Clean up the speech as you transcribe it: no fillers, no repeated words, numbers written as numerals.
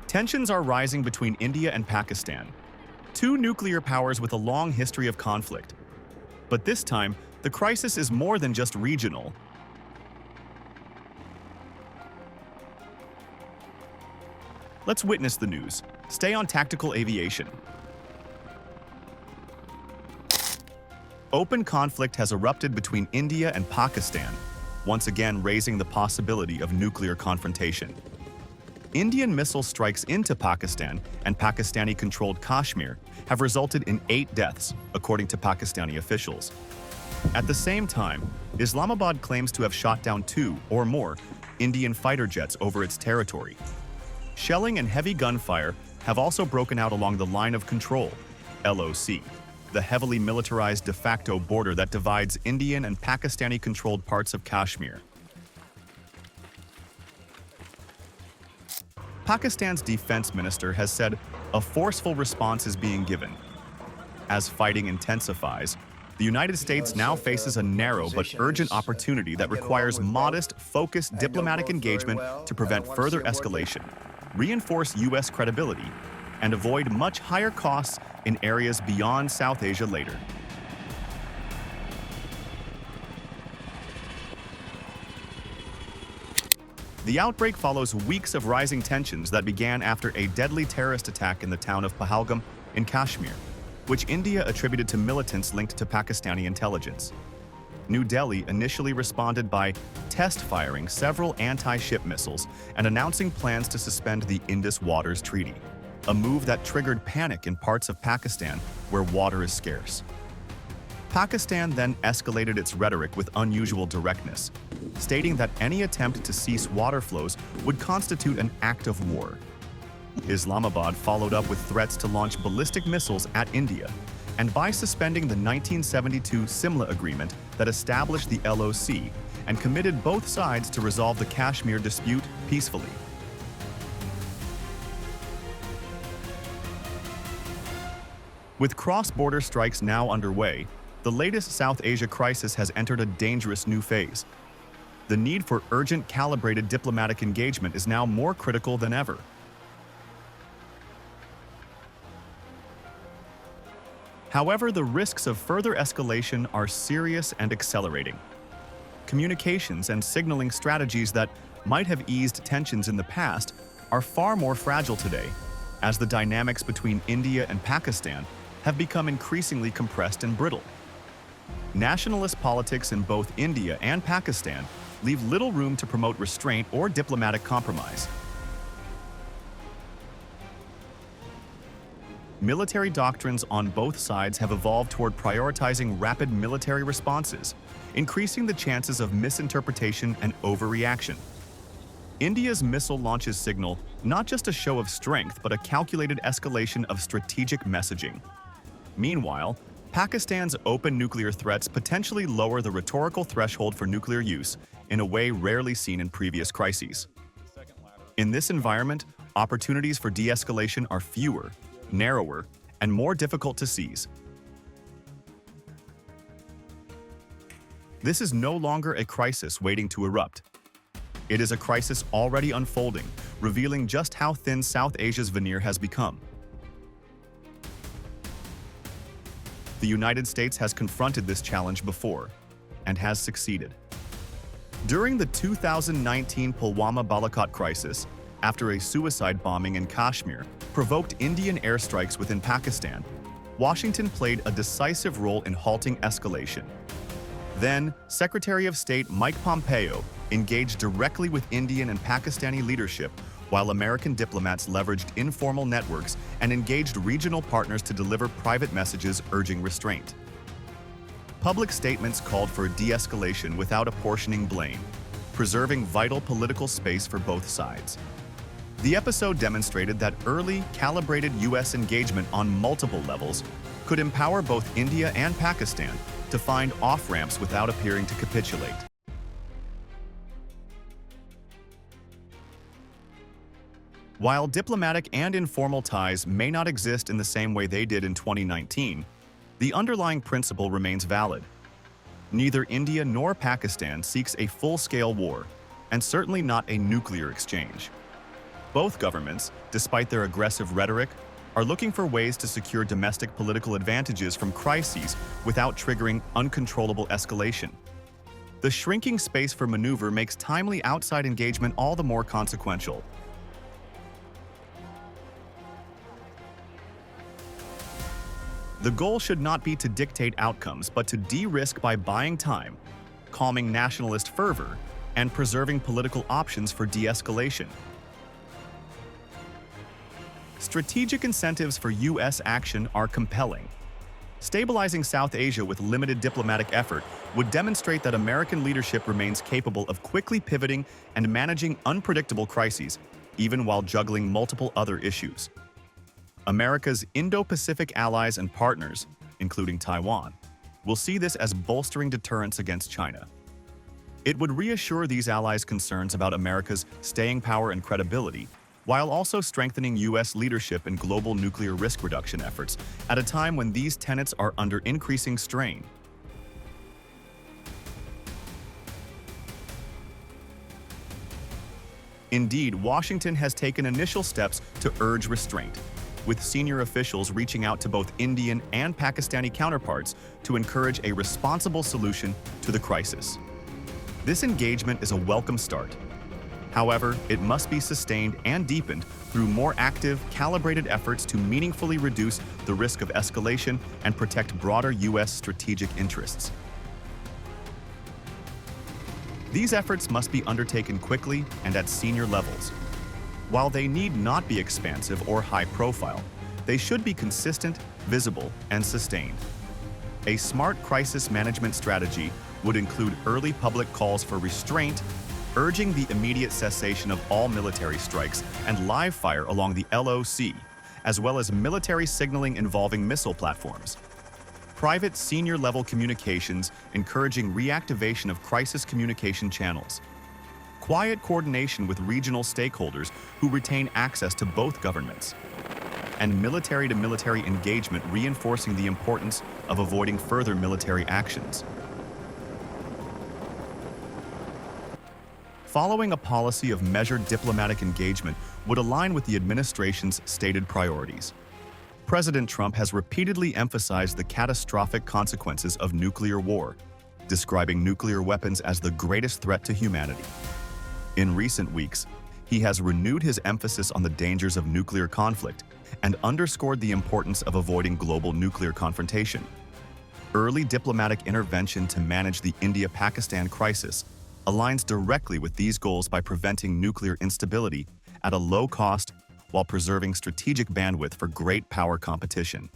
Tensions are rising between India and Pakistan, two nuclear powers with a long history of conflict. But this time, the crisis is more than just regional. Let's witness the news. Stay on Tactical Aviation. Open conflict has erupted between India and Pakistan, once again raising the possibility of nuclear confrontation. Indian missile strikes into Pakistan and Pakistani-controlled Kashmir have resulted in 8 deaths, according to Pakistani officials. At the same time, Islamabad claims to have shot down 2 or more Indian fighter jets over its territory. Shelling and heavy gunfire have also broken out along the Line of Control, LOC, the heavily militarized de facto border that divides Indian and Pakistani-controlled parts of Kashmir. Pakistan's defense minister has said a forceful response is being given. As fighting intensifies, the United States now faces a narrow but urgent opportunity that requires modest, focused diplomatic engagement to prevent further escalation, reinforce U.S. credibility, and avoid much higher costs in areas beyond South Asia later. The outbreak follows weeks of rising tensions that began after a deadly terrorist attack in the town of Pahalgam in Kashmir, which India attributed to militants linked to Pakistani intelligence. New Delhi initially responded by test firing several anti-ship missiles and announcing plans to suspend the Indus Waters Treaty, a move that triggered panic in parts of Pakistan where water is scarce. Pakistan then escalated its rhetoric with unusual directness, stating that any attempt to cease water flows would constitute an act of war. Islamabad followed up with threats to launch ballistic missiles at India, and by suspending the 1972 Simla Agreement that established the LOC and committed both sides to resolve the Kashmir dispute peacefully. With cross-border strikes now underway, the latest South Asia crisis has entered a dangerous new phase. The need for urgent, calibrated diplomatic engagement is now more critical than ever. However, the risks of further escalation are serious and accelerating. Communications and signaling strategies that might have eased tensions in the past are far more fragile today, as the dynamics between India and Pakistan have become increasingly compressed and brittle. Nationalist politics in both India and Pakistan leave little room to promote restraint or diplomatic compromise. Military doctrines on both sides have evolved toward prioritizing rapid military responses, increasing the chances of misinterpretation and overreaction. India's missile launches signal not just a show of strength, but a calculated escalation of strategic messaging. Meanwhile, Pakistan's open nuclear threats potentially lower the rhetorical threshold for nuclear use in a way rarely seen in previous crises. In this environment, opportunities for de-escalation are fewer, narrower, and more difficult to seize. This is no longer a crisis waiting to erupt. It is a crisis already unfolding, revealing just how thin South Asia's veneer has become. The United States has confronted this challenge before, and has succeeded. During the 2019 Pulwama Balakot crisis, after a suicide bombing in Kashmir provoked Indian airstrikes within Pakistan, Washington played a decisive role in halting escalation. Then, Secretary of State Mike Pompeo engaged directly with Indian and Pakistani leadership, while American diplomats leveraged informal networks and engaged regional partners to deliver private messages urging restraint. Public statements called for de-escalation without apportioning blame, preserving vital political space for both sides. The episode demonstrated that early, calibrated U.S. engagement on multiple levels could empower both India and Pakistan to find off-ramps without appearing to capitulate. While diplomatic and informal ties may not exist in the same way they did in 2019, the underlying principle remains valid. Neither India nor Pakistan seeks a full-scale war, and certainly not a nuclear exchange. Both governments, despite their aggressive rhetoric, are looking for ways to secure domestic political advantages from crises without triggering uncontrollable escalation. The shrinking space for maneuver makes timely outside engagement all the more consequential. The goal should not be to dictate outcomes, but to de-risk by buying time, calming nationalist fervor, and preserving political options for de-escalation. Strategic incentives for U.S. action are compelling. Stabilizing South Asia with limited diplomatic effort would demonstrate that American leadership remains capable of quickly pivoting and managing unpredictable crises, even while juggling multiple other issues. America's Indo-Pacific allies and partners, including Taiwan, will see this as bolstering deterrence against China. It would reassure these allies' concerns about America's staying power and credibility, while also strengthening U.S. leadership in global nuclear risk reduction efforts at a time when these tenets are under increasing strain. Indeed, Washington has taken initial steps to urge restraint, with senior officials reaching out to both Indian and Pakistani counterparts to encourage a responsible solution to the crisis. This engagement is a welcome start. However, it must be sustained and deepened through more active, calibrated efforts to meaningfully reduce the risk of escalation and protect broader U.S. strategic interests. These efforts must be undertaken quickly and at senior levels. While they need not be expansive or high-profile, they should be consistent, visible, and sustained. A smart crisis management strategy would include early public calls for restraint, urging the immediate cessation of all military strikes and live fire along the LOC, as well as military signaling involving missile platforms. Private senior-level communications encouraging reactivation of crisis communication channels. Quiet coordination with regional stakeholders who retain access to both governments. And military-to-military engagement reinforcing the importance of avoiding further military actions. Following a policy of measured diplomatic engagement would align with the administration's stated priorities. President Trump has repeatedly emphasized the catastrophic consequences of nuclear war, describing nuclear weapons as the greatest threat to humanity. In recent weeks, he has renewed his emphasis on the dangers of nuclear conflict and underscored the importance of avoiding global nuclear confrontation. Early diplomatic intervention to manage the India-Pakistan crisis aligns directly with these goals by preventing nuclear instability at a low cost while preserving strategic bandwidth for great power competition.